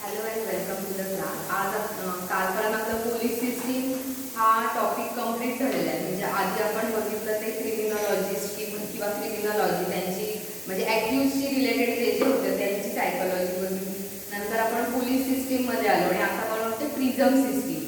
Hello and welcome to the class. आज कालपर्यंत आपलं पोलीस सिस्टीम हा टॉपिक कंप्लीट झालेला आहे. म्हणजे आधी आपण बघितलं ते क्रिमिनॉलॉजिस्ट किंवा क्रिमिनॉलॉजी त्यांची म्हणजे ॲक्युजशी रिलेटेड जे जे होतं त्यांची सायकोलॉजी बघितली. नंतर आपण पोलीस सिस्टीममध्ये आलो आणि आता आपण होते prism system.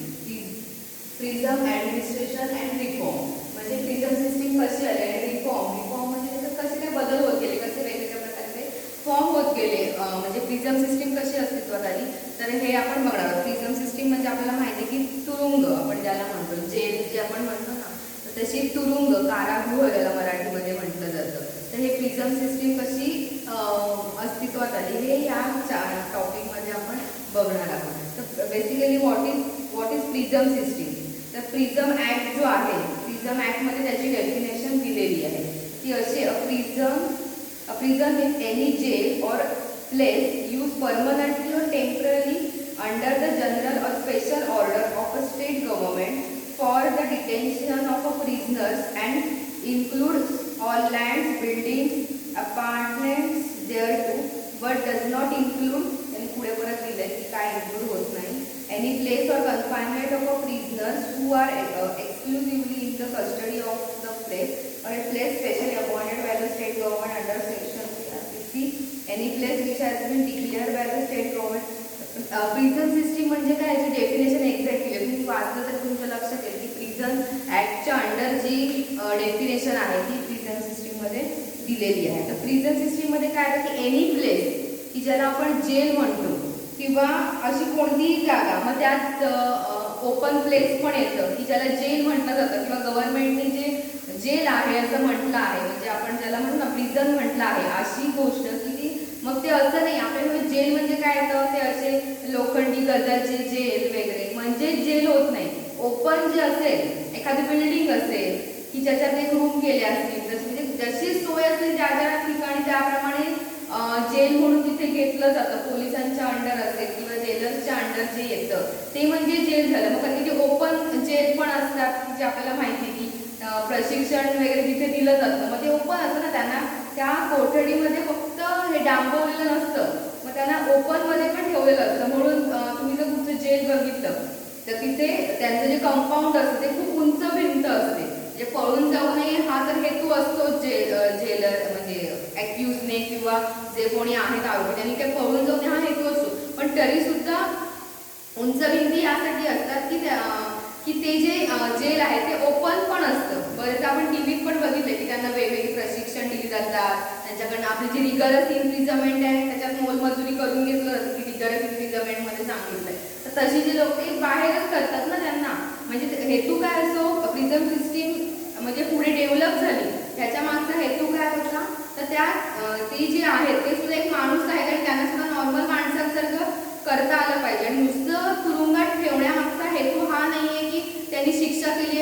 Prism administration and reform. म्हणजे प्रिझम सिस्टीम कशी आली आणि रिफॉर्म म्हणजे त्याच्यात कसे काय बदल होत गेले, कसे वेगवेगळ्या प्रकारचे फॉर्म होत गेले. म्हणजे प्रिझम सिस्टीम कशी अस्तित्वात आली तर हे आपण बघणार आहोत. प्रिझम सिस्टीम म्हणजे आपल्याला माहिती आहे की तुरुंग आपण ज्याला म्हणतो, जेल जे आपण म्हणतो ना, तर तशी तुरुंग कारागृह याला मराठीमध्ये म्हटलं जातं. तर हे प्रिझम सिस्टीम कशी अस्तित्वात आली हे या टॉपिकमध्ये आपण बघणार आहोत. तर basically what is prism system. तर प्रिझम ॲक्ट जो आहे, प्रिझम ॲक्टमध्ये त्याची डेफिनेशन दिलेली आहे की असे A prison is any jail or place used permanently or temporarily under the general or special order of a state government for the detention of a prisoners and includes all lands, buildings, apartments thereto, but does not include आणि पुढे परत दिलंय की काय include होत नाही. any place or confinement of a prisoners who are exclusively in the custody of the place or a place specially appointed by the state government under section 360, any place which has been declared by the state government. Prison system म्हणजे काय, याची definition exactly तुम्ही वाचलं तर तुमच्या लक्षात येईल की प्रिझन ॲक्टच्या अंडर जी डेफिनेशन आहे ती प्रिझन सिस्टीममध्ये दिलेली आहे. तर प्रिझन सिस्टीममध्ये काय आहे की एनी प्लेस की ज्याला आपण जेल म्हणतो किंवा अशी कोणतीही जागा, मग त्यात ओपन प्लेस पण येतं की ज्याला जेल म्हटलं जातं किंवा गव्हर्नमेंटने जे जेल आहे असं म्हटलं आहे, म्हणजे आपण ज्याला म्हणतो ना प्रिझन म्हटलं आहे अशी गोष्ट की ती, मग ते असं नाही आपल्याला जेल म्हणजे काय येतं ते असे लोखंडी गजाचे जेल वगैरे म्हणजे जेल होत नाही. ओपन जे असेल, एखादी बिल्डिंग असेल की ज्याच्यात एक रूम केले असतील, म्हणजे जशी सोय असेल ज्या ज्या ठिकाणी त्याप्रमाणे जेल म्हणून तिथे घेतलं जातं. पोलिसांच्या अंडर असेल किंवा जेलर्सच्या अंडर जे येतं ते म्हणजे जेल झालं. मग कधी ते ओपन जेल पण असतात की जे आपल्याला माहिती की प्रशिक्षण वगैरे तिथे दिलं जातं, मग ते ओपन असतं ना, त्यांना त्या कोठडीमध्ये फक्त हे डांबवलेलं नसतं, मग त्यांना ओपनमध्ये पण ठेवलेलं असतं. म्हणून तुम्ही जर कुठचं जेल बघितलं तर तिथे त्यांचं जे कंपाऊंड असतं ते खूप उंच भिंत असते, जे पळून जाऊ नये हा तर हेतू असतो जेलर म्हणजे ॲक्युजने किंवा जे कोणी आहेत आरोपी त्यांनी काय पळून जाऊ नये हा हेतू असतो. पण तरी सुद्धा उंच भिंती यासाठी असतात की ते जे जेल आहे ते ओपन पण असतं. बरेच आपण टी व्हीत पण बघितलं की त्यांना वेगवेगळे प्रशिक्षण दिली जातात, त्यांच्याकडनं आपली जी रिगरस इम्प्रिझमेंट आहे त्याच्यात मोलमजुरी करून घेतलं जातं की रिगरस इम्प्रिझमेंटमध्ये सांगितलंय. तर तशी जी लोक ते बाहेरच करतात ना त्यांना, म्हणजे हेतू काय असतो प्रिझन सिस्टीम म्हणजे पुढे डेव्हलप झाली ह्याच्या मागचा हेतू काय होता, तर त्यात ती जी आहेत ते सुद्धा एक माणूस आहे आणि त्यांना सुद्धा नॉर्मल माणसासारखं करता आलं पाहिजे. आणि नुसतं तुरुंगात ठेवण्यामागचा हेतू हा नाही आहे की त्यांनी शिक्षा केली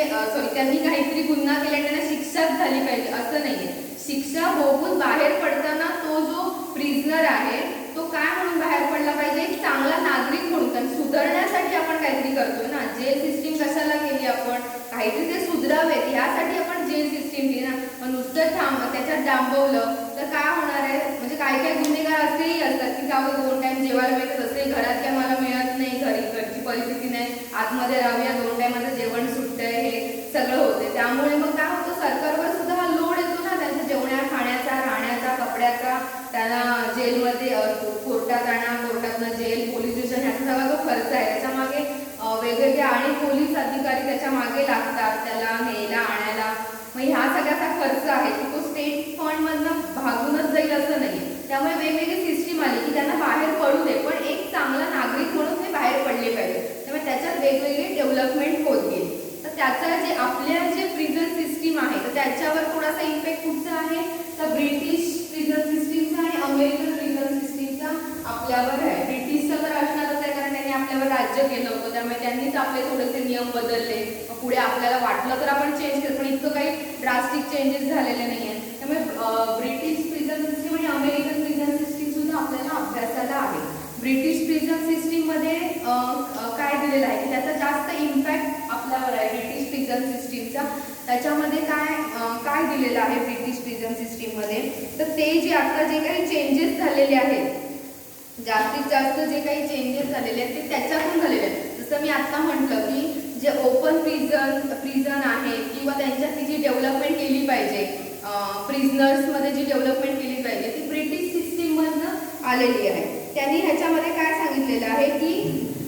त्यांनी काहीतरी गुन्हा केला आणि त्यांना शिक्षाच झाली पाहिजे असं नाही आहे. शिक्षा भोगून बाहेर पडताना तो जो प्रिझनर आहे तो काय म्हणून बाहेर पडला पाहिजे, एक चांगला नागरिक म्हणून. कारण सुधारण्यासाठी आपण काहीतरी करतोय ना, जेल सिस्टीम कशाला केली आपण, काहीतरी ते सुधरावेत यासाठी आपण जेल सिस्टीम केली ना. मग नुसतं त्याच्यात डांबवलं तर काय होणार आहे, म्हणजे काय काय गुन्हेगार असेही असतात की गावात 2 टाइम जेवायला मिळत असे, घरात काय मला मिळत नाही, घरची परिस्थिती नाही, आतमध्ये राहूया, 2 टाइमाचं जेवण सुटतंय, हे सगळं होते. त्यामुळे मग काय होतं सरकारवर सुद्धा हा लोड येतो ना, त्यांच्या जेवण्या खाण्याचा, राहण्याचा, कपड्याचा, त्यांना जेलमध्ये कोर्टात आणा, कोर्टातनं जेल, पोलीस स्टेशन ह्याचा सगळा जो खर्च आहे त्याच्यामागे वेगवेगळे आणि पोलीस अधिकारी त्याच्या मागे लागतात त्याला न्यायला आणायला. मग ह्या सगळ्याचा खर्च आहे की तो स्टेट फंडमधनं भागूनच जाईल असं नाही. त्यामुळे वेगवेगळी सिस्टीम आली की त्यांना बाहेर पडू दे पण एक चांगला नागरिक म्हणून ते बाहेर पडले पाहिजे. त्यामुळे त्याच्यात वेगवेगळी डेव्हलपमेंट होत गेली. तर त्याचं जे आपल्या जे प्रिझन सिस्टीम आहे तर त्याच्यावर थोडासा इम्पॅक्ट कुठचा आहे, तर ब्रिटिश प्रिझन सिस्टीमचा आणि अमेरिकन प्रिझन सिस्टीमचा आपल्यावर आहे. ब्रिटिशचं तर असणारच आहे कारण त्यांनी आपल्यावर राज्य केलं होतं, त्यामुळे त्यांनीच आपले थोडेसे नियम बदलले. पुढे आपल्याला वाटलं तर आपण चेंज केलं पण इतकं काही ड्रास्टिक चेंजेस झालेले नाही आहेत. त्यामुळे ब्रिटिश प्रिझन सिस्टीम आणि अमेरिकन प्रिझन सिस्टीम सुद्धा आपल्याला अभ्यासाला आहे. ब्रिटिश प्रिझन सिस्टीममध्ये काय दिलेलं आहे की त्याचा जास्त इम्पॅक्ट आपल्यावर आहे ब्रिटिश प्रिझन सिस्टीमचा. त्याच्यामध्ये काय दिलेलं आहे ब्रिटिश प्रिझन सिस्टीममध्ये, तर ते जे आता जे काही चेंजेस झालेले आहेत, जास्तीत जास्त जे काही चेंजेस चेंजेस झालेले आहेत ते त्याच्यातून झालेले आहेत. जसं मी आत्ता म्हटलं की जे ओपन प्रिझन आहे किंवा त्यांच्यात जी डेव्हलपमेंट केली पाहिजे, प्रिझनर्समध्ये जी डेव्हलपमेंट केली पाहिजे ती ब्रिटिश सिस्टीममधनं आलेली आहे. त्यांनी ह्याच्यामध्ये काय सांगितलेलं आहे की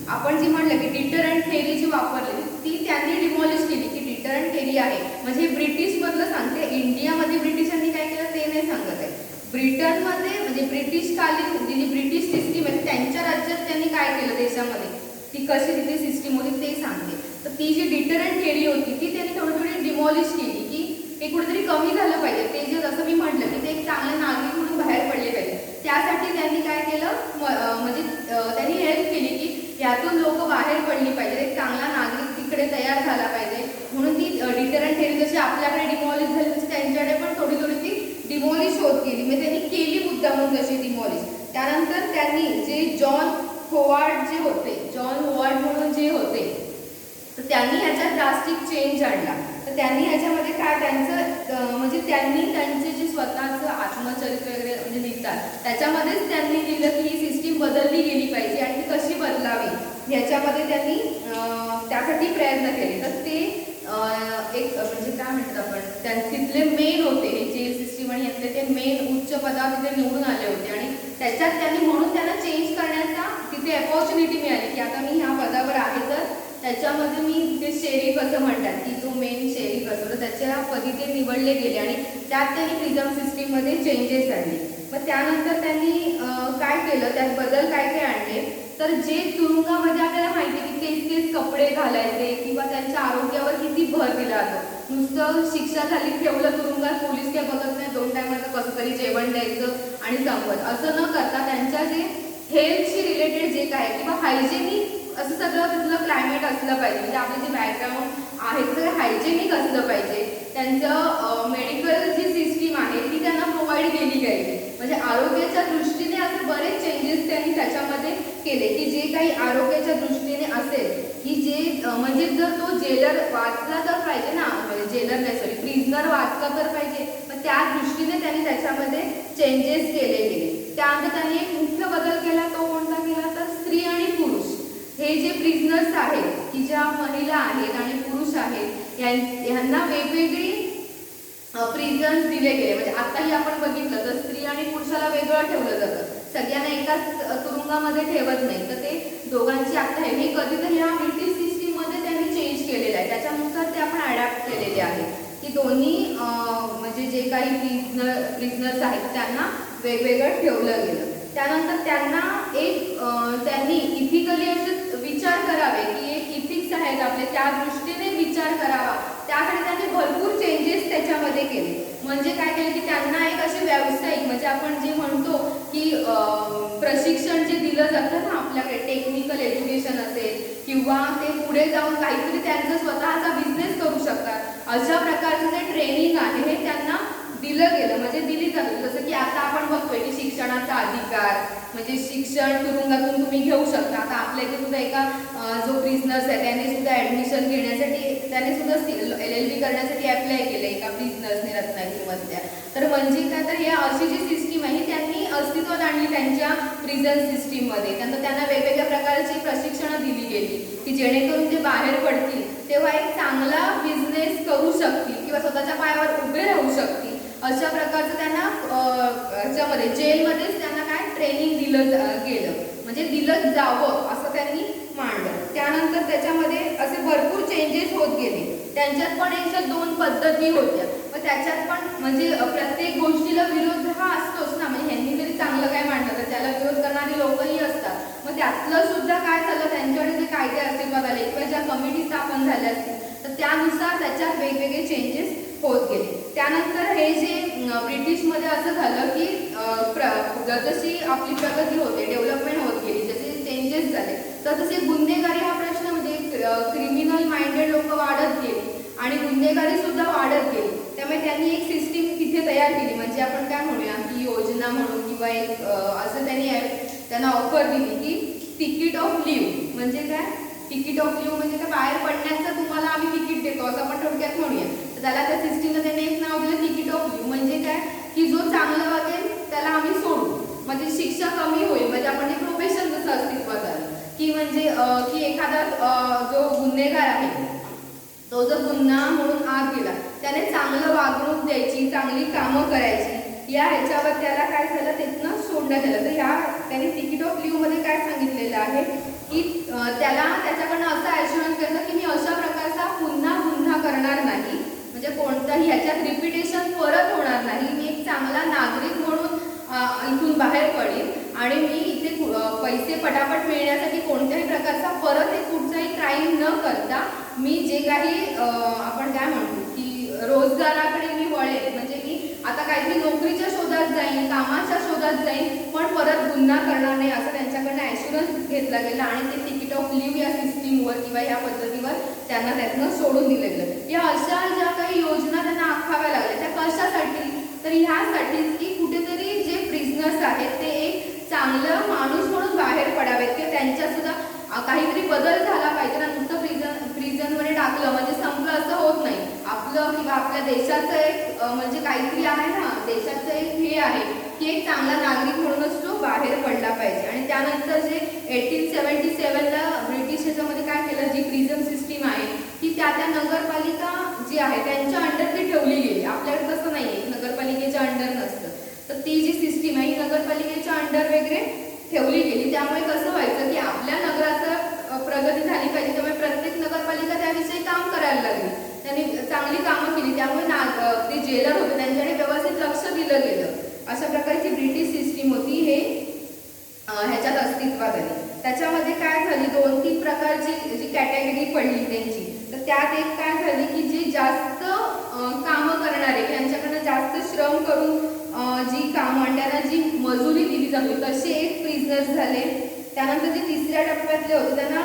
आपण जी म्हणलं की डिटरंट थेरी जी वापरली ती त्यांनी डिमॉलिश केली की डिटरंट थेरी आहे म्हणजे ब्रिटिशमधलं सांगते. इंडियामध्ये ब्रिटिशांनी काय केलं ते नाही सांगत आहे. ब्रिटनमध्ये म्हणजे ब्रिटिशकालीन जी ब्रिटिश सिस्टीम आहे त्यांच्या राज्यात त्यांनी काय केलं देशामध्ये ती कशी तिथे सिस्टीम होती ते सांगते. तर ती जी डिटरंट थेरी होती ती त्यांनी थोडी डिमॉलिश केली की हे कुठेतरी कमी झालं पाहिजे. ते जे जसं मी म्हटलं की ते एक चांगले नागरिक म्हणून बाहेर पडले पाहिजे. त्यासाठी त्यांनी काय केलं म्हणजे त्यांनी हेल्प केली की यातून लोक बाहेर पडली पाहिजे, एक चांगला नागरिक तिकडे तयार झाला पाहिजे. म्हणून ती डिटरंट थेरी जशी आपल्याकडे डिमॉलिश झाली तशी त्यांच्याकडे पण थोडी थोडी ती डिमॉलिश होत गेली. म्हणजे त्यांनी केली मुद्दामून तशी डिमॉलिश. त्यानंतर त्यांनी जे जॉन होवार्ड म्हणून जे होते तर त्यांनी ह्याच्यात ड्रास्टिक चेंज आणला. तर त्यांनी ह्याच्यामध्ये काय त्यांचं म्हणजे त्यांनी त्यांचे जे स्वतःचं आत्मचरित्र वगैरे म्हणजे लिहितात त्याच्यामध्येच त्यांनी लिहिलं की ही सिस्टीम बदलली गेली पाहिजे आणि ती कशी बदलावी ह्याच्यामध्ये त्यांनी त्यासाठी प्रयत्न केले. तर ते एक म्हणजे काय म्हणतात आपण तिथले मेन होते हे जे सिस्टीम आणि यातले ते मेन उच्च पदावर तिथे निवडून आले होते आणि त्याच्यात त्यांनी म्हणून त्यांना चेंज करण्याचा तिथे अपॉर्च्युनिटी मिळाली की आता मी ह्या पदावर आहे तर त्याच्यामध्ये मी ते शेरीफ असं म्हणतात की जो मेन शेरीफ असतो तर त्याच्या पदी ते निवडले गेले आणि त्यात त्यांनी प्रिझम सिस्टीममध्ये चेंजेस आणले. मग त्यानंतर त्यांनी काय केलं त्यात बदल काय काय आणले तर जे तुरुंगामध्ये आपल्याला माहिती की तेच कपडे घालायचे किंवा त्यांच्या आरोग्यावर किती भर दिला जातो. नुसतं शिक्षा झाली ठेवलं तुरुंगात पोलीस काय बघत नाही, 2 टायमाचं कसं तरी जेवण द्यायचं आणि संपत असं न करता त्यांच्या जे हेल्थशी रिलेटेड जे काय किंवा हायजेनिक असं सगळं तिथलं क्लायमेट असलं पाहिजे. म्हणजे आपलं जे बॅकग्राऊंड आहे ते सगळं हायजेनिक असलं पाहिजे. त्यांचं मेडिकल जी सिस्टीम आहे ती त्यांना प्रोव्हाइड केली पाहिजे. म्हणजे आरोग्याच्या दृष्टीने असे बरेच चेंजेस त्यांनी त्याच्यामध्ये केले की जे काही आरोग्याच्या दृष्टीने असेल की जे म्हणजे जर तो जेलर वाचला तर पाहिजे ना, म्हणजे जेलर नाही सॉरी प्रिझनर वाचला तर पाहिजे. मग त्या दृष्टीने त्यांनी त्याच्यामध्ये चेंजेस केले गेले. त्यानंतर त्यांनी एक मुख्य बदल केला तो कोणता केला तर स्त्री आणि पुरुष हे जे प्रिझनर्स आहेत की ज्या महिला आहेत आणि पुरुष आहेत यांना वेगवेगळी प्रिझन्स दिले गेले. म्हणजे आताही आपण बघितलं तर स्त्री आणि पुरुषाला वेगळं ठेवलं जातं, सगळ्यांना एकाच तुरुंगामध्ये ठेवत नाही. तर ते दोघांची आता हे कधीतरी ह्या ब्रिटिश सिस्टीममध्ये त्यांनी चेंज केलेलं आहे. त्याच्यानुसार ते आपण अडॅप्ट केलेले आहे की दोन्ही म्हणजे जे काही प्रिझनर्स आहेत त्यांना वेगवेगळं ठेवलं गेलं. त्यानंतर त्यांना एक त्यांनी इथिकली असे विचार करावे की एक इथिक्स आहेत आपले त्या दृष्टीने विचार करावा. त्यासाठी त्यांनी भरपूर चेंजेस त्याच्यामध्ये केले. म्हणजे काय केलं की त्यांना एक असे व्यावसायिक म्हणजे आपण जे म्हणतो की प्रशिक्षण जे दिलं जातं ना आपल्याकडे टेक्निकल एज्युकेशन असेल किंवा ते पुढे जाऊन काहीतरी त्यांचा स्वतःचा बिझनेस करू शकतात अशा प्रकारचं जे ट्रेनिंग आहे हे त्यांना दिलं गेलं म्हणजे दिली जाते. जसं की आता आपण बघतोय की शिक्षणाचा अधिकार म्हणजे शिक्षण तुरुंगातून तुम्ही घेऊ शकता. आता आपल्या इथे सुद्धा एका जो प्रिझनर्स आहे त्याने सुद्धा ॲडमिशन घेण्यासाठी त्याने सुद्धा LLB करण्यासाठी अप्लाय केलं एका प्रिझनर्सने रत्नागिरीमधल्या. तर म्हणजे काय तर या अशी जी सिस्टीम आहे त्यांनी अस्तित्वात आणली त्यांच्या प्रिझन सिस्टीममध्ये. त्यानंतर त्यांना वेगवेगळ्या प्रकारची प्रशिक्षणं दिली गेली की जेणेकरून ते बाहेर पडतील तेव्हा एक चांगला बिझनेस करू शकतील किंवा स्वतःच्या पायावर उभे राहू शकतील अशा प्रकारचं त्यांना ह्याच्यामध्ये जेलमध्येच त्यांना काय ट्रेनिंग दिलं गेलं म्हणजे दिलं जावं असं त्यांनी मांडलं. त्यानंतर त्याच्यामध्ये असे भरपूर चेंजेस होत गेले. त्यांच्यात पण याच्या 2 पद्धती होत्या. मग त्याच्यात पण म्हणजे प्रत्येक गोष्टीला विरोध हा असतोच ना. म्हणजे ह्यांनी जरी चांगलं काय मांडलं तर त्याला विरोध करणारी लोकही असतात. मग त्यातलं सुद्धा काय झालं त्यांच्याकडे जे कायदे अस्तित्वात आले किंवा ज्या कमिटी स्थापन झाल्या असतील तर त्यानुसार त्याच्यात वेगवेगळे चेंजेस होत गेले. त्यानंतर हे जे ब्रिटिशमध्ये असं झालं की जशी आपली प्रगती होते डेव्हलपमेंट होत गेली जसे चेंजेस झाले तर तसे गुन्हेगारी हा प्रश्न म्हणजे क्रिमिनल माइंडेड लोक वाढत गेली आणि गुन्हेगारी सुद्धा वाढत गेली. त्यामुळे त्यांनी एक सिस्टीम तिथे तयार केली म्हणजे आपण काय म्हणूया की योजना म्हणून किंवा एक असं त्यांना ऑफर दिली की तिकीट ऑफ लिव्ह. म्हणजे काय तिकीट ऑफ लिव्ह म्हणजे काय बाहेर पडण्याचं तुम्हाला आम्ही तिकीट देतो असं आपण थोडक्यात म्हणूया. तर त्याला त्या सिस्टीमला त्यांनी एक नाव दिलं तिकीट ऑफ लिव्ह. म्हणजे काय की जो चांगलं वागेल त्याला आम्ही सोडू म्हणजे शिक्षा कमी होईल. म्हणजे आपण ते प्रोबेशन जसं अस्तित्वात आलं की म्हणजे की एखादा जो गुन्हेगार आहे तो जर गुन्हा म्हणून आत गेला, त्याने चांगलं वागणूक द्यायची, चांगली कामं करायची, या ह्याच्यावर त्याला काय झालं, तिथनं सोडण्यात आलं. तर ह्या त्याने तिकीट ऑफ लीव्हमध्ये काय सांगितलेलं आहे की त्याला त्याच्याकडनं असं ॲश्युरन्स घेतलं की मी अशा प्रकारचा पुन्हा गुन्हा करणार नाही, म्हणजे कोणताही ह्याच्यात रिपिटेशन परत होणार नाही, मी एक चांगला नागरिक म्हणून इथून बाहेर पडेल आणि मी इथे पैसे पटापट मिळण्यासाठी कोणत्याही प्रकारचा परत एक कुठचाही क्राईम न करता मी जे काही आपण काय म्हणतो की रोजगाराकडे मी वळेल, म्हणजे मी आता काहीतरी नोकरीच्या शोधात जाईन, कामाच्या शोधात जाईन, पण परत गुन्हा करणार नाही, असं त्यांच्याकडनं ॲश्युरन्स घेतला गेला आणि ते तिकीट ऑफ लीव्ह या सिस्टीमवर किंवा या पद्धतीवर त्यांना त्यातनं सोडून दिलं गेलं. या अशा ज्या काही योजना त्यांना आखाव्या लागल्या त्या कशासाठी, तर ह्यासाठीच की कुठेतरी जे प्रिझनर्स आहेत ते एक चांगलं माणूस म्हणून बाहेर पडावेत किंवा त्यांच्यासुद्धा काहीतरी बदल झाला पाहिजे ना. नुसतं प्रिझनमध्ये टाकलं म्हणजे संपलं असं होत नाही. आपलं किंवा आपल्या देशाचं एक म्हणजे काहीतरी आहे ना, देशाचं एक हे आहे की एक चांगला नागरिक म्हणूनच तो बाहेर पडला पाहिजे. आणि त्यानंतर जे 1877ला ब्रिटिश ह्याच्यामध्ये काय केलं, जी प्रिझन सिस्टीम आहे ती त्या नगरपालिका जी आहे त्यांच्या अंडर ती ठेवली गेली. आपल्याकडे तसं नाही आहे, नगरपालिकेच्या अंडर नसतं. तर ती जी सिस्टीम आहे ही नगरपालिकेच्या अंडर वगैरे ठेवली गेली. त्यामुळे कसं व्हायचं की आपल्या नगराचं प्रगती झाली पाहिजे, त्यामुळे प्रत्येक नगरपालिका त्याविषयी काम करायला लागली, त्यांनी चांगली कामं केली. त्यामुळे ते जेलर होते त्यांच्याकडे व्यवस्थित लक्ष दिलं गेलं. अशा प्रकारची ब्रिटिश सिस्टीम होती, हे ह्याच्यात अस्तित्वात आली. त्याच्यामध्ये काय झाली, 2-3 प्रकारची जी कॅटेगरी पडली त्यांची, तर त्यात एक काय झाली की जे जास्त कामं करणारे, त्यांच्याकडनं जास्त श्रम करून जी कामं आणि त्यांना जी मजुरी दिली जाते तसे एक प्रिझनर्स झाले. त्यानंतर जे तिसऱ्या टप्प्यातले होते त्यांना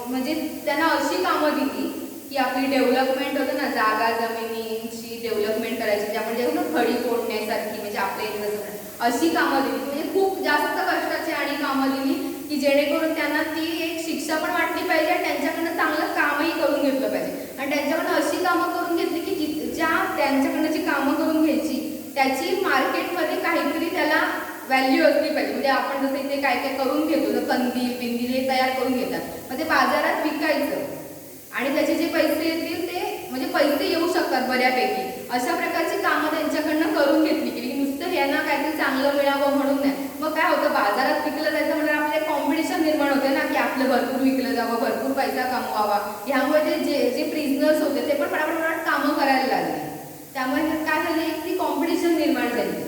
म्हणजे त्यांना अशी कामं दिली की आपली डेव्हलपमेंट होतं ना, जागा जमिनीची डेव्हलपमेंट करायची, जे आपण जेव्हा खडी फोडण्यासारखी म्हणजे आपल्या इथं अशी कामं दिली, म्हणजे खूप जास्त कष्टाची आणि कामं दिली की जेणेकरून त्यांना ती एक शिक्षा पण वाटली पाहिजे आणि त्यांच्याकडनं चांगलं कामही करून घेतलं पाहिजे. आणि त्यांच्याकडनं अशी कामं करून घेतली की ज्या त्यांच्याकडनं जी कामं करून घ्यायची त्याची मार्केटमध्ये काहीतरी त्याला व्हॅल्यू असली पाहिजे. म्हणजे आपण जसं इथे काय काय करून घेतो, जर कंदील बिंदील हे तयार करून घेतात, मग ते बाजारात विकायचं आणि त्याचे जे पैसे येतील ते म्हणजे पैसे येऊ शकतात बऱ्यापैकी. अशा प्रकारची कामं त्यांच्याकडनं करून घेतली की नुसतं ह्यांना काहीतरी चांगलं मिळावं म्हणून नाही. मग काय होतं, बाजारात विकलं जायचं म्हणजे आपले कॉम्पिटिशन निर्माण होते ना, की आपलं भरपूर विकलं जावं, भरपूर पैसा कमवावा. ह्यामुळे ते जे प्रिझनर्स होते ते पण पटापट कामं करायला लागले. त्यामुळे काय झालं, एक ती कॉम्पिटिशन निर्माण झाली.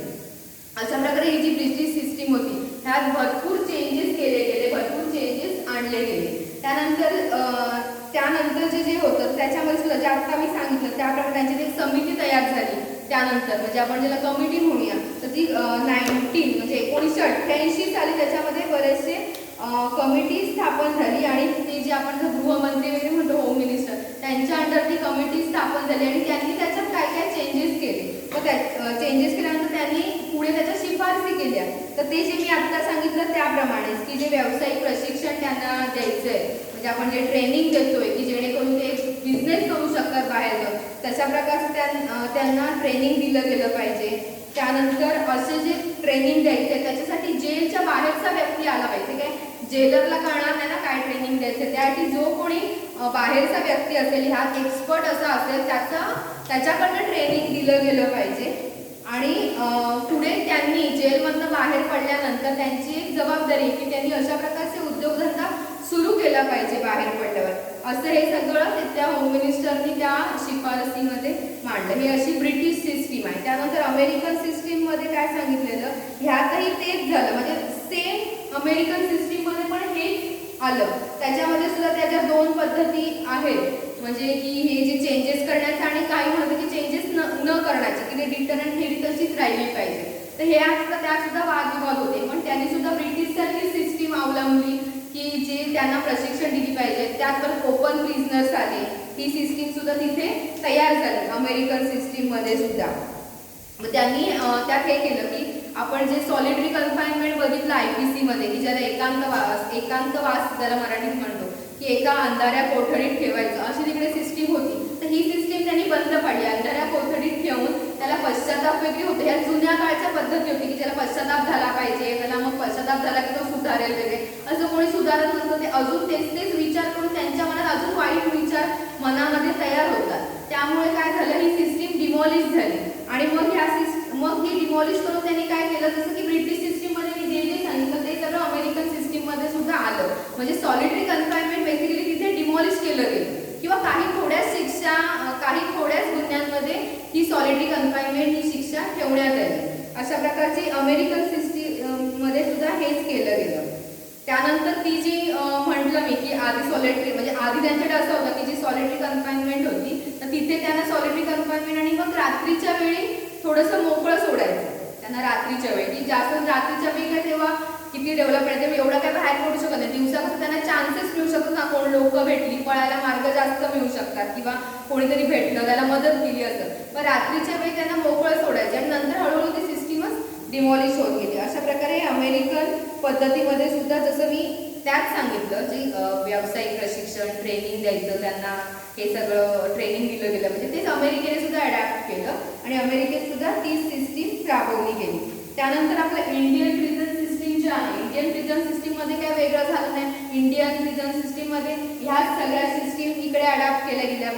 अशा प्रकारे ही जी ब्रिटिश सिस्टीम होती ह्यात भरपूर चेंजेस केले गेले, भरपूर चेंजेस आणले गेले. त्यानंतर जे होतं त्याच्यामध्ये सुद्धा जे आता मी सांगितलं त्याप्रमाणे त्यांची एक समिती तयार झाली. त्यानंतर म्हणजे आपण ज्याला कमिटी म्हणूया, तर ती 1988 साली त्याच्यामध्ये बरेचसे कमिटी स्थापन झाली आणि ते जे आपण गृहमंत्री वगैरे म्हणतो, होम मिनिस्टर, त्यांच्या अंडर ती कमिटी स्थापन झाली आणि त्यांनी त्याच्यात काय काय चेंजेस केले. मग त्या चेंजेस केल्यानंतर त्यांनी पुढे त्याच्या शिफारसी केल्या. तर ते जे मी आत्ता सांगितलं त्याप्रमाणेच की जे व्यावसायिक प्रशिक्षण त्यांना द्यायचं आहे, म्हणजे आपण जे ट्रेनिंग देतोय की जेणेकरून ते बिझनेस करू शकतात बाहेर जाऊन, तशा प्रकारचं त्यांना ट्रेनिंग दिलं गेलं पाहिजे. त्यानंतर असे जे ट्रेनिंग द्यायचे त्याच्यासाठी जेलच्या बाहेरचा व्यक्ती आला पाहिजे. काय जेलरला कळणार नाही ना काय ट्रेनिंग द्यायचं, त्यासाठी जो कोणी बाहेरचा व्यक्ती असेल, ह्यात एक्सपर्ट असा असेल, त्याच्याकडनं ट्रेनिंग दिलं गेलं पाहिजे. आणि पुढे त्यांनी जेलमधनं बाहेर पडल्यानंतर त्यांची एक जबाबदारी आहे की त्यांनी अशा प्रकारचे उद्योगधंदा सुरू केला पाहिजे बाहेर पडल्यावर. असं हे सगळं त्या होम मिनिस्टरनी त्या शिफारसीमध्ये मांडलं. ही अशी ब्रिटिश सिस्टीम आहे. त्यानंतर अमेरिकन सिस्टीममध्ये काय सांगितलेलं, ह्यातही तेच झालं, म्हणजे सेम अमेरिकन सिस्टीममध्ये पण हेच आलं. त्याच्यामध्ये सुद्धा त्याच्या 2 पद्धती आहेत, म्हणजे की हे जे चेंजेस करण्याचं आणि काही म्हणतं की चेंजेस न करण्याचे, की ते डिटरंट थेरी तशीच राहिली पाहिजे. तर हे त्यासुद्धा वादविवाद होते, पण त्यांनी सुद्धा ब्रिटिशसारखी सिस्टीम अवलंबली की जे त्यांना प्रशिक्षण दिली पाहिजे. त्यात पण ओपन प्रिझनर्स आले, ही सिस्टीम सुद्धा तिथे तयार झाली अमेरिकन सिस्टीममध्ये सुद्धा. मग त्यांनी त्यात हे केलं की आपण जे सॉलिटरी कन्फाइनमेंट बघितलं IPC मध्ये, की ज्याला एकांतवास ज्याला मराठीत म्हणतो, की एका अंधाऱ्या कोठडीत ठेवायचं, अशी तिकडे सिस्टीम होती. तर ही सिस्टीम त्यांनी बंद पाडली. अंधाऱ्या कोठडीत ठेवून त्याला पश्चाताप वगैरे होते. ह्या जुन्या काळच्या पद्धती होती की ज्याला पश्चाताप झाला पाहिजे, त्याला मग पश्चाताप झाला की तो सुधारेल वगैरे, असं कोणी सुधारत नसतं. ते अजून तेच विचार करून त्यांच्या मनात अजून वाईट विचार मनामध्ये तयार होतात. त्यामुळे काय झालं, ही सिस्टीम डिमॉलिश झाली. आणि मग ही डिमॉलिश करून त्यांनी काय केलं, जसं की ब्रिटिश सिस्टीममध्ये मी जे सांगितलं ते सगळं अमेरिकन सिस्टीममध्ये सुद्धा आलं. म्हणजे सॉलिटरी कन्फाइनमेंट बेसिकली तिथे डिमॉलिश केलं गेलं, किंवा काही थोड्याच गुन्ह्यांमध्ये ही सॉलिटरी कन्फाइनमेंट ही शिक्षा ठेवण्यात आली. अशा प्रकारची अमेरिकन सिस्टीम मध्ये सुद्धा हेच केलं गेलं. त्यानंतर ती जी म्हटलं मी की आधी सॉलिटरी म्हणजे आधी त्यांच्याकडे असं होतं की जी सॉलिटरी कन्फाइनमेंट होती तर तिथे त्यांना सॉलिटरी कन्फाइनमेंट आणि मग रात्रीच्या वेळी थोडंसं मोकळं सोडायचं त्यांना रात्रीच्या वेळी, की जास्त रात्रीच्या वेळी काय तेव्हा किती डेव्हलपमेंट आहे एवढं काय बाहेर पडू शकत नाही. दिवसा कसं त्यांना चान्सेस मिळू शकतात ना, कोण लोक भेटली, पळायला मार्ग जास्त मिळू शकतात किंवा कोणीतरी भेटलं त्याला मदत केली असं. पण रात्रीच्या वेळी त्यांना मोकळं सोडायचं आणि नंतर हळूहळू ती सिस्टीमच डिमॉलिश होत गेली. अशा प्रकारे अमेरिकन पद्धतीमध्ये सुद्धा जसं मी त्यात सांगितलं जी व्यावसायिक प्रशिक्षण ट्रेनिंग द्यायचं त्यांना, हे सगळं ट्रेनिंग दिलं गेलं म्हणजे तेच अमेरिकेने सुद्धा अडॅप्ट केलं आणि अमेरिकेत सुद्धा ती सिस्टीम राबवली गेली. त्यानंतर आपलं इंडियन प्रिझन सिस्टीम जे आहे, इंडियन प्रिझन सिस्टीममध्ये काय वेगळं झालं नाही. इंडियन प्रिझन सिस्टीममध्ये ह्या सगळ्या सिस्टीम इकडे अडॅप्ट केल्या गेल्या.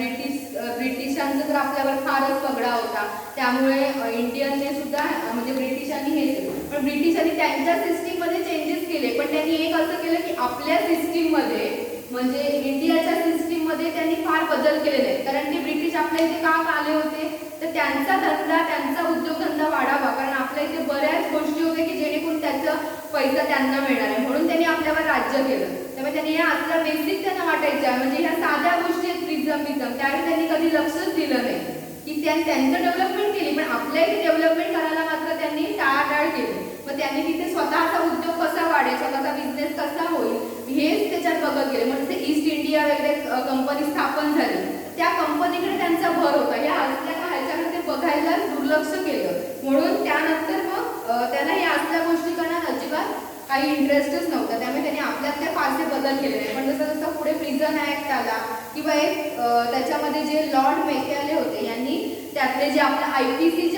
ब्रिटिशांचा तर आपल्यावर फारच पगडा होता, त्यामुळे इंडियनने सुद्धा म्हणजे ब्रिटिशांनी हे केलं. पण ब्रिटिशांनी त्यांच्या सिस्टीममध्ये चेंजेस केले, पण त्यांनी एक असं केलं की आपल्या सिस्टीममध्ये म्हणजे इंडियाच्या सिस्टीममध्ये त्यांनी फार बदल केले नाहीत. कारण ते ब्रिटिश आपल्या इथे का आले होते तर त्यांचा धंदा, त्यांचा उद्योगधंदा वाढावा, कारण आपल्या इथे बऱ्याच गोष्टी होत्या की जेणेकरून त्याचा पैसा त्यांना मिळणार आहे, म्हणून त्यांनी आपल्यावर राज्य केलं. त्यामुळे त्यांनी या असल्या बेसिक त्यांना वाटायच्या म्हणजे ह्या साध्या गोष्टी आहेत प्रिझम, त्यावेळी त्यांनी कधी लक्षच दिलं नाही की त्यांचं डेव्हलपमेंट केली, पण आपल्या इथे डेव्हलपमेंट करायला मात्र त्यांनी टाळाटाळ केली. मग त्यांनी तिथे स्वतःचा उद्योग कसा वाढेल, स्वतःचा बिझनेस कसा होईल हेच त्याच्यात बघत गेले. म्हणजे ईस्ट इंडिया वगैरे कंपनी स्थापन झाली, त्या कंपनीकडे त्यांचा भर होता. या असल्या का ह्याच्याकडे ते बघायला दुर्लक्ष केलं, म्हणून त्यानंतर मग त्यांना या असल्या गोष्टी करण्यात अजिबात काही इंटरेस्टच नव्हता. त्यामुळे त्यांनी आपल्यात काय फारसे बदल केले नाही. पण जसं जसं पुढे प्रिझन ऍक्ट आला किंवा एक त्याच्यामध्ये जे लॉर्ड मेकॅले होते यांनी त्यातले जे आपला IPC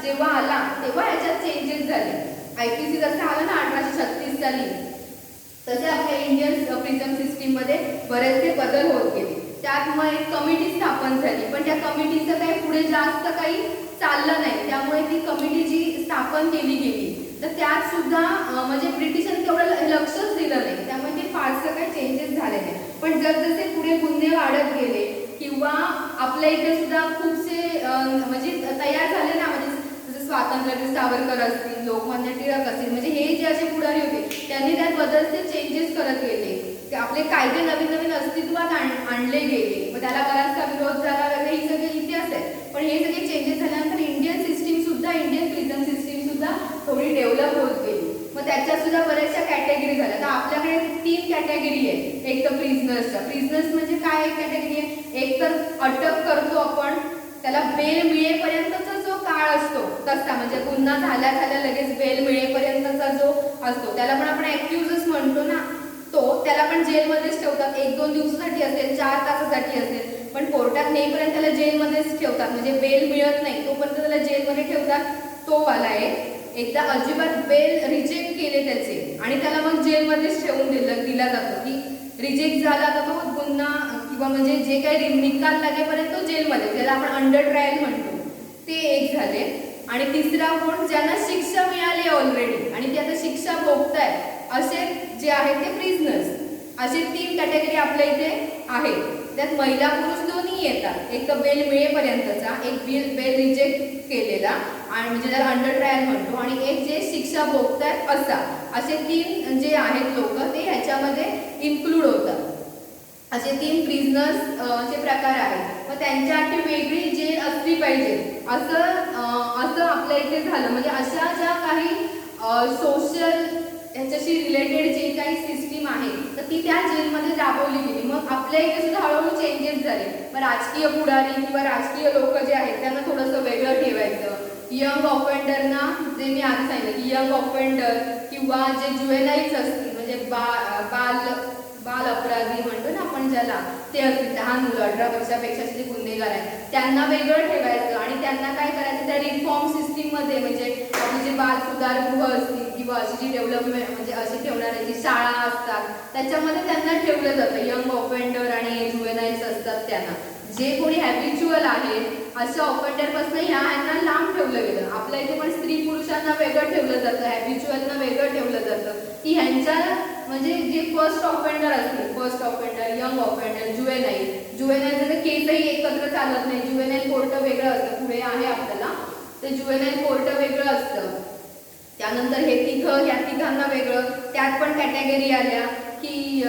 जेव्हा आला तेव्हा ह्याच्यात चेंजेस झाले. IPC जसं आलं ना 1836 साली, तसे आपल्या इंडियन प्रिझन सिस्टीममध्ये बरेचसे बदल होत गेले. त्यात मग एक कमिटी स्थापन झाली, पण त्या कमिटीचं काही पुढे जास्त काही चाललं नाही. त्यामुळे ती कमिटी जी स्थापन केली गेली तर त्यात सुद्धा म्हणजे ब्रिटिशांनी तेवढं लक्षच दिलं नाही, त्यामुळे ते फारसं काही चेंजेस झाले नाही. पण जसजसे पुढे गुन्हे वाढत गेले किंवा आपल्या इथे सुद्धा खूपसे म्हणजे तयार झाले ना, म्हणजे जसं स्वातंत्र्यवीर सावरकर असतील, लोकमान्य टिळक असतील, म्हणजे हे जे असे पुढारी होते त्यांनी त्यात बदलचे चेंजेस करत गेले. आपले कायदे नवीन नवीन अस्तित्वात आणले गेले, मग त्याला बराचसा विरोध झाला वगैरे, ही सगळे इतिहास आहे. पण हे सगळे चेंजेस झाल्यानंतर इंडियन सिस्टीम सुद्धा, इंडियन प्रिझन सिस्टीम सुद्धा थोडी डेव्हलप होत गेली. मग त्याच्यात सुद्धा बऱ्याचशा कॅटेगरी झाल्या. तर आपल्याकडे 3 कॅटेगरी आहे. एक तर प्रिझनर्स म्हणजे काय एक कॅटेगरी आहे, एक तर अटक करतो आपण, त्याला बेल मिळेपर्यंतचा जो काळ असतो तसा, म्हणजे गुन्हा झाल्या लगेच बेल मिळेपर्यंतचा जो असतो त्याला पण आपण ॲक्युजच म्हणतो ना, त्याला पण जेलमध्येच ठेवतात. 1-2 दिवसासाठी असेल, 4 तासासाठी असेल, पण कोर्टात नेईपर्यंत त्याला जेलमध्येच ठेवतात. म्हणजे बेल मिळत नाही तोपर्यंत त्याला जेलमध्ये ठेवतात. तो वाला आहे. एकदा अजिबात बेल रिजेक्ट केले त्याचे आणि त्याला मग जेलमध्येच ठेवून दिला जातो की रिजेक्ट झाला तर तो गुन्हा किंवा म्हणजे जे काही निकाल लागेपर्यंत तो जेलमध्ये, त्याला आपण अंडर ट्रायल म्हणतो, ते एक झाले. आणि तिसरा कोण, ज्यांना शिक्षा मिळाली ऑलरेडी आणि ते आता शिक्षा भोगतायत असे जे आहेत ते प्रिझनर्स. असे 3 कॅटेगरी आपल्या इथे आहेत. त्यात महिला पुरुष दोन्ही येतात. एक तर बेल मिळेपर्यंतचा, एक बेल रिजेक्ट केलेला आणि म्हणजे ज्याला अंडर ट्रायल म्हणतो, आणि एक जे शिक्षा भोगतायत असा. असे 3 जे आहेत लोक ते ह्याच्यामध्ये इन्क्लूड होतात. असे 3 प्रिझनर्स चे प्रकार आहेत. मग त्यांच्यासाठी वेगळी जेल असली पाहिजे असं आपल्या इथे झालं. म्हणजे अशा ज्या काही सोशल ह्याच्याशी रिलेटेड जी काही सिस्टीम आहे तर ती त्या जेलमध्ये राबवली गेली. मग आपल्या इथे सुद्धा हळूहळू चेंजेस झाले. मग राजकीय पुढारी किंवा राजकीय लोक जे आहेत त्यांना थोडंसं वेगळं ठेवायचं. यंग ऑफेंडरना, जे मी आधी सांगितलं की यंग ऑफेंडर किंवा जे ज्युएनाइल्स असतील म्हणजे बाल अपराधी म्हणतो ना आपण ज्याला, ते असतील लहान मुलं 18 वर्षापेक्षा जे गुन्हेगार आहेत त्यांना वेगळं ठेवायचं. आणि त्यांना काय करायचं, त्या रिफॉर्म सिस्टीममध्ये म्हणजे बाकी जे बाल सुधारगृह असतील किंवा अशी जी डेव्हलपमेंट म्हणजे अशी ठेवणारे जी शाळा असतात त्याच्यामध्ये त्यांना ठेवलं जातं. यंग ऑफेंडर आणि जुवेनाईल्स असतात त्यांना, जे कोणी हॅबिच्युअल आहे अशा ऑफेंडरपासून ह्यांना लांब ठेवलं गेलं. आपल्या इथे पण स्त्री पुरुषांना वेगळं ठेवलं जातं, हॅबिच्युअलना वेगळं ठेवलं जातं की ह्यांच्या म्हणजे जे फर्स्ट ऑफेंडर असतील, first offender, young offender, juvenile केसही एकत्र चालत नाही. जुवेनाईल कोर्ट वेगळं असतं, पुढे आहे आपल्याला ते जुवेनाईल कोर्ट वेगळं असतं. त्यानंतर हे ह्या तिघांना वेगळं. त्यात पण कॅटेगरी आल्या की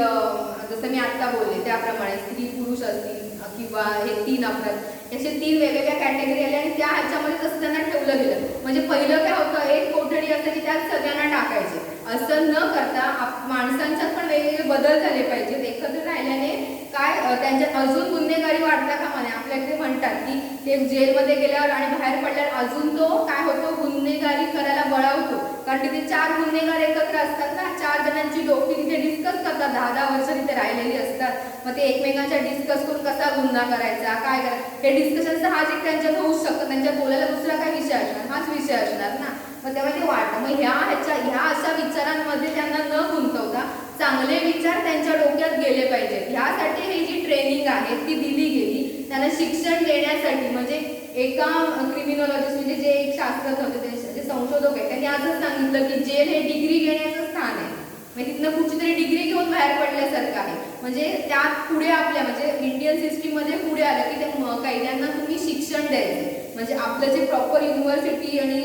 जसं मी आत्ता बोलले त्याप्रमाणे स्त्री पुरुष असतील किंवा हे 3 अपराध असे 3 वेगवेगळ्या कॅटेगरी आल्या आणि त्या ह्याच्यामध्ये तसं त्यांना ठेवलं गेलं. म्हणजे पहिलं काय होतं, एक कोठडी असतं की त्यात सगळ्यांना टाकायचे. असं न करता माणसांच्यात पण वेगवेगळे बदल झाले पाहिजेत. एकत्र राहिल्याने काय त्यांच्यात अजून गुन्हेगारी वाढता कामा नये. आपल्याकडे म्हणतात की ते जेलमध्ये गेल्यावर आणि बाहेर पडल्यावर अजून तो काय होतो, गुन्हेगारी करायला बळावतो. कारण तिथे 4 गुन्हेगार एकत्र असतात ना, 4 जणांची डोकी तिथे डिस्कस करतात, 10-10 वर्ष तिथे राहिलेली असतात. मग ते एकमेकांच्या डिस्कस करून कसा गुन्हा करायचा, काय करायचं हे डिस्कशन साहजिक त्यांच्यात होऊच शकतं. त्यांच्या बोलायला दुसरा काय विषय असणार, हाच विषय असणार ना. मग तेव्हा ते वाटतं. मग ह्या अशा विचारांमध्ये त्यांना न गुंतवता चांगले विचार त्यांच्या डोक्यात गेले पाहिजेत. ह्यासाठी ही जी ट्रेनिंग आहे ती दिली गेली त्यांना शिक्षण देण्यासाठी. म्हणजे एका क्रिमिनॉलॉजिस्ट म्हणजे जे एक शास्त्रज्ञ होते, जे संशोधक आहेत, त्यांनी आजच सांगितलं की जेल हे डिग्री घेण्याचं स्थान आहे. म्हणजे तिथनं कुठची तरी डिग्री घेऊन बाहेर पडल्यासारखं आहे. म्हणजे त्यात पुढे आपल्या म्हणजे इंडियन सिस्टीममध्ये पुढे आलं की त्या कैद्यांना तुम्ही शिक्षण द्यायचं. म्हणजे आपलं जे प्रॉपर युनिव्हर्सिटी आणि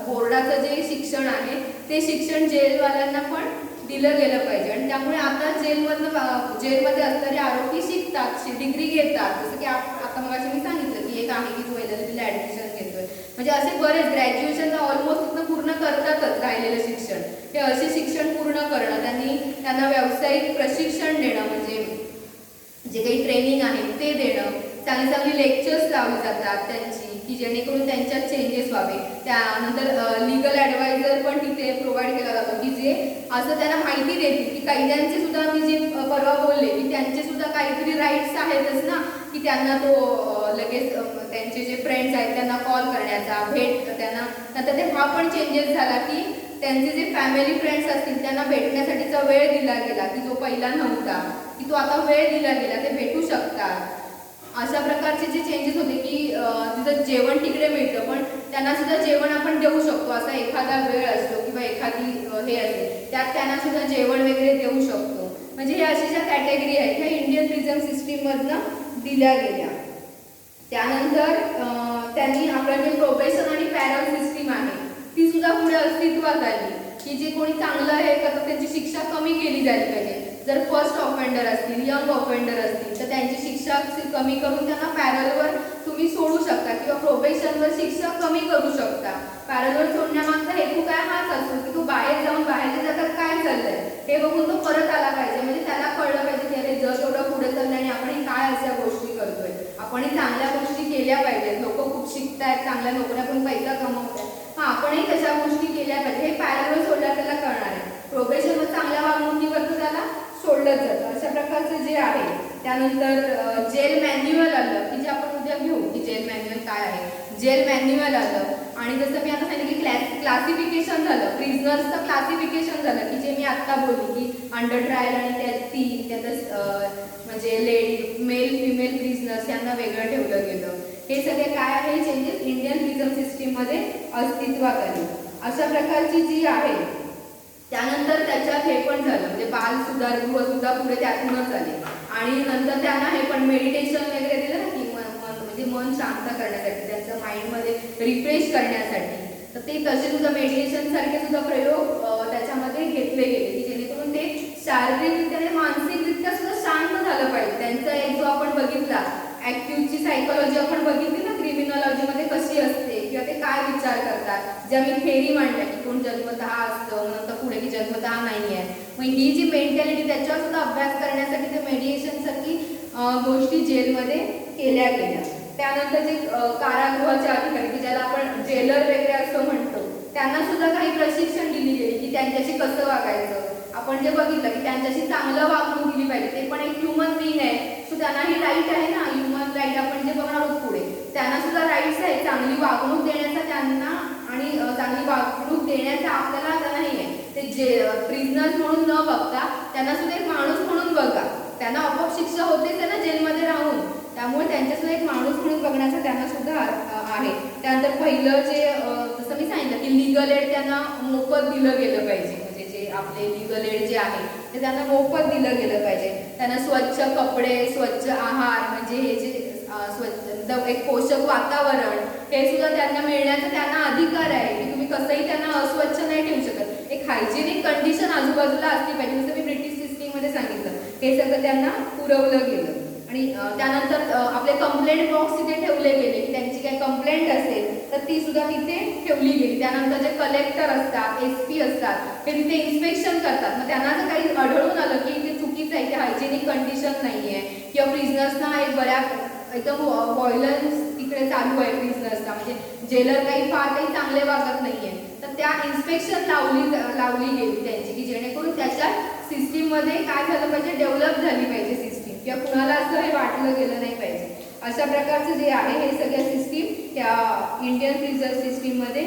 बोर्डाचं जे शिक्षण आहे ते शिक्षण जेलवाल्यांना पण दिलं गेलं पाहिजे. आणि त्यामुळे आता जेलमध्ये असणारे आरोपी शिकतात, डिग्री घेतात. जसं की आता मगाशी मी सांगितलं की एक आहे की जो एलएलबीला ॲडमिशन घेतोय. म्हणजे असे बरेच ग्रॅज्युएशन ऑलमोस्ट पूर्ण करतातच राहिलेलं शिक्षण. हे असे शिक्षण पूर्ण करणं, त्यांना व्यावसायिक प्रशिक्षण देणं, म्हणजे जे काही ट्रेनिंग आहे ते देणं, चांगली चांगली लेक्चर्स लावली जातात त्यांची की जेणेकरून त्यांच्यात चेंजेस व्हावे. त्यानंतर लीगल ॲडवायझर पण तिथे प्रोव्हाइड केला जातो की जे असं त्यांना माहिती देतील की कैद्यांचे सुद्धा, मी जे परवा बोलले की त्यांचे सुद्धा काहीतरी राईट्स आहेतच ना, की त्यांना तो लगेच त्यांचे जे फ्रेंड्स आहेत त्यांना कॉल करण्याचा, त्यांना नंतर ते हा पण चेंजेस झाला की त्यांचे जे फॅमिली फ्रेंड्स असतील त्यांना भेटण्यासाठीचा वेळ दिला गेला की जो पहिला नव्हता, की तो आता वेळ दिला गेला, ते भेटू शकतात. अशा प्रकारचे जे चेंजेस होते की तिथं जेवण तिकडे मिळतं पण त्यांना सुद्धा जेवण आपण देऊ शकतो. असा एखादा वेळ असतो किंवा एखादी हे असते त्यात त्यांना सुद्धा जेवण वगैरे देऊ शकतो. म्हणजे हे अशा ज्या कॅटेगरी आहेत ह्या इंडियन प्रिझन सिस्टीममधनं दिल्या गेल्या. त्यानंतर त्यांनी आपलं जे प्रोबेशन आणि पॅरल सिस्टीम आहे ती सुद्धा पुढे अस्तित्वात आली की जे कोणी चांगलं आहे करतात त्यांची शिक्षा कमी केली जायला पाहिजे. जर फर्स्ट ऑफेंडर असतील, यंग ऑफेंडर असतील तर त्यांची शिक्षा कमी करून त्यांना पॅरलवर तुम्ही सोडू शकता किंवा प्रोबेशनवर शिक्षा कमी करू शकता. पॅरलवर सोडण्यामागचा हेतू काय हाच असतो की तो बाहेर जाऊन बाहेरच्या जगात काय चाललंय हे बघून तो परत आला पाहिजे. म्हणजे त्याला कळलं पाहिजे की अरे जग एवढं पुढे चाललंय आणि आपण काय अशा गोष्टी करतोय, आपण चांगल्या गोष्टी केल्या पाहिजेत. लोक खूप शिकतायत, चांगल्या नोकऱ्यातून पैसा कमवतायत, आपणही तशा गोष्टी केल्या पाहिजे. हे पॅरलवर सोडल्यावर त्याला कळणार आहे. प्रोबेशनवर चांगल्या वागणुकीवर त्याला सोडलं जातं. अशा प्रकारचं जे आहे. त्यानंतर जेल मॅन्युअल आलं की जे आपण उद्या घेऊ की जेल मॅन्युअल काय आहे. जेल मॅन्युअल आलं आणि जसं मी आता सांगितलं की क्लासिफिकेशन झालं, प्रिझनर्सचं क्लासिफिकेशन झालं की जे मी आत्ता बोलली की अंडर ट्रायल आणि त्यातच म्हणजे लेडी मेल फिमेल प्रिझनर्स यांना वेगळं ठेवलं गेलं. हे सगळे काय आहे चेंजेस इंडियन प्रिझन सिस्टीममध्ये अस्तित्वात आले. अशा प्रकारची जी आहे. त्यानंतर त्याच्यात हे पण झालं म्हणजे बाल सुधारगृह सुद्धा पुढे त्यातूनच आले आणि नंतर त्यांना हे पण मेडिटेशन वगैरे दिलं ना की म्हणजे मन शांत करण्यासाठी, त्यांचं माइंडमध्ये रिफ्रेश करण्यासाठी. तर ते तसे सुद्धा मेडिटेशन सारखे सुद्धा प्रयोग त्याच्यामध्ये घेतले गेले की जेणेकरून ते शारीरिकरित्या आणि मानसिकरित्या सुद्धा शांत झालं पाहिजे. त्यांचा एक जो आपण बघितला ॲक्टिव्हची सायकोलॉजी आपण बघितली ना क्रिमिनॉलॉजीमध्ये कशी असते किंवा ते काय विचार करतात, ज्या मी थेरी मांडल्या की कोण जन्मतः असतं नंतर पुढे की जन्मतः नाही आहे. मग ही जी मेंटॅलिटी त्याच्यावर सुद्धा अभ्यास करण्यासाठी ते मेडिटेशनसारखी गोष्टी जेलमध्ये केल्या गेल्या. त्यानंतर जे कारागृहाचे अधिकारी की ज्याला आपण जेलर वगैरे असं म्हणतो त्यांना सुद्धा काही प्रशिक्षण दिली गेली की त्यांच्याशी कसं वागायचं. आपण जे बघितलं की त्यांच्याशी चांगलं वागणूक दिली पाहिजे. ते पण एक ह्युमन बीइंग आहे, सो त्यांनाही राईट आहे ना, ह्युमन राईट आपण जे बघणार आहोत पुढे त्यांना सुद्धा राईट्स आहे चांगली वागणूक देण्याचा त्यांना आणि चांगली वागणूक देण्याचा आपल्याला आता नाही आहे. ते जे प्रिझनर्स म्हणून न बघता त्यांना सुद्धा एक माणूस म्हणून बघा. त्यांना आपोआप शिक्षा होतेच आहे ना जेलमध्ये राहून, त्यामुळे त्यांच्यासुद्धा एक माणूस म्हणून बघण्याचा त्यांना सुद्धा आहे. त्यानंतर पहिलं जे जसं मी सांगितलं की लीगल एड त्यांना मोफत दिलं गेलं पाहिजे. म्हणजे जे आपले लीगल एड जे आहे ते त्यांना मोफत दिलं गेलं पाहिजे. त्यांना स्वच्छ कपडे, स्वच्छ आहार, म्हणजे हे जे स्वच्छ एक पोषक वातावरण हे सुद्धा त्यांना मिळण्याचा त्यांना अधिकार आहे की तुम्ही कसंही त्यांना अस्वच्छ नाही ठेवू शकत. एक हायजेनिक कंडिशन आजूबाजूला असली पाहिजे. जसं मी ब्रिटिश सिस्टीममध्ये सांगितलं हे सगळं त्यांना पुरवलं गेलं. आणि त्यानंतर आपले कंप्लेंट बॉक्स तिथे ठेवले गेले की त्यांची काही कंप्लेंट असेल तर ती सुद्धा तिथे ठेवली गेली. त्यानंतर जे कलेक्टर असतात, SP असतात, हे तिथे इन्स्पेक्शन करतात. मग त्यांना जर काही आढळून आलं की ते चुकीचं आहे, की हायजेनिक कंडिशन नाही आहे किंवा प्रिझनर्सना एक एकदम व्हायलन्स तिकडे चालू आहे प्रिझनर्सला, म्हणजे जेलर काही फार काही चांगले वागत नाहीये, तर त्या इन्स्पेक्शन लावली गेली त्यांची, की जेणेकरून त्याच्या सिस्टीममध्ये काय झालं पाहिजे, डेव्हलप झाली पाहिजे सिस्टीम, किंवा कुणाला असं हे वाटलं गेलं नाही पाहिजे. अशा प्रकारचं जे आहे हे सगळ्या सिस्टीम त्या इंडियन प्रिझन सिस्टीममध्ये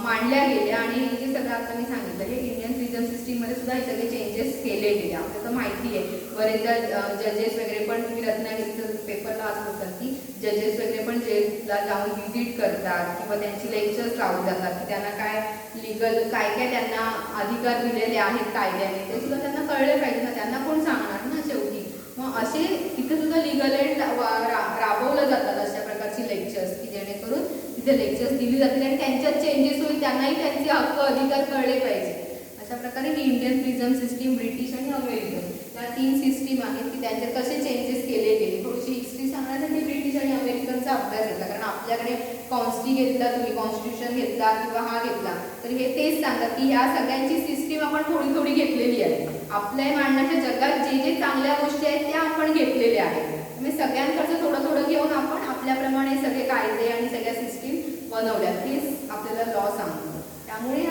मांडल्या गेल्या. आणि हे जे सगळं आता मी सांगितलं हे इंडियन प्रिझन सिस्टीममध्ये सुद्धा हे सगळे चेंजेस केले गेले. आपल्याला माहिती आहे बरेचदा जजेस वगैरे पण, तुम्ही रत्नागिरीचं पेपरला असं होतात की जजेस वगैरे पण जेलला जाऊन व्हिजिट करतात किंवा त्यांची लेक्चर्स लावून जातात की त्यांना काय लीगल काय काय त्यांना अधिकार दिलेले आहेत कायद्याने, ते सुद्धा त्यांना कळले पाहिजे ना, त्यांना कोण सांगणार ना शेवटी. मग असे तिथे सुद्धा लीगल एड राबवलं जातात अशा प्रकारची लेक्चर्स, की जेणेकरून तिथे लेक्चर्स दिली जातील आणि त्यांच्यात चेंजेस होईल, त्यांनाही त्यांचे हक्क अधिकार कळले पाहिजे. अशा प्रकारे ही इंडियन प्रिझन सिस्टीम, ब्रिटिश आणि अमेरिकन या 3 सिस्टीम आहेत की त्यांच्यात कसे चेंजेस केले गेले. थोडीशी हिस्ट्री सांगण्यासाठी ब्रिटिश आणि अमेरिकनचा अभ्यास घेतला, कारण आपल्याकडे कॉन्स्टी घेतला, तुम्ही कॉन्स्टिट्यूशन घेतला किंवा हा घेतला तर हे तेच सांगतात की ह्या सगळ्यांची सिस्टीम आपण थोडी थोडी घेतलेली आहे. आपल्या मांडण्याच्या जगात जे जे चांगल्या गोष्टी आहेत त्या आपण घेतलेल्या आहेत. म्हणजे सगळ्यांकडचं थोडं थोडं घेऊन आपण आपल्याप्रमाणे सगळे कायदे आणि सगळ्या सिस्टीम बनवल्या, तेच आपल्याला लॉ सांगतो. त्यामुळे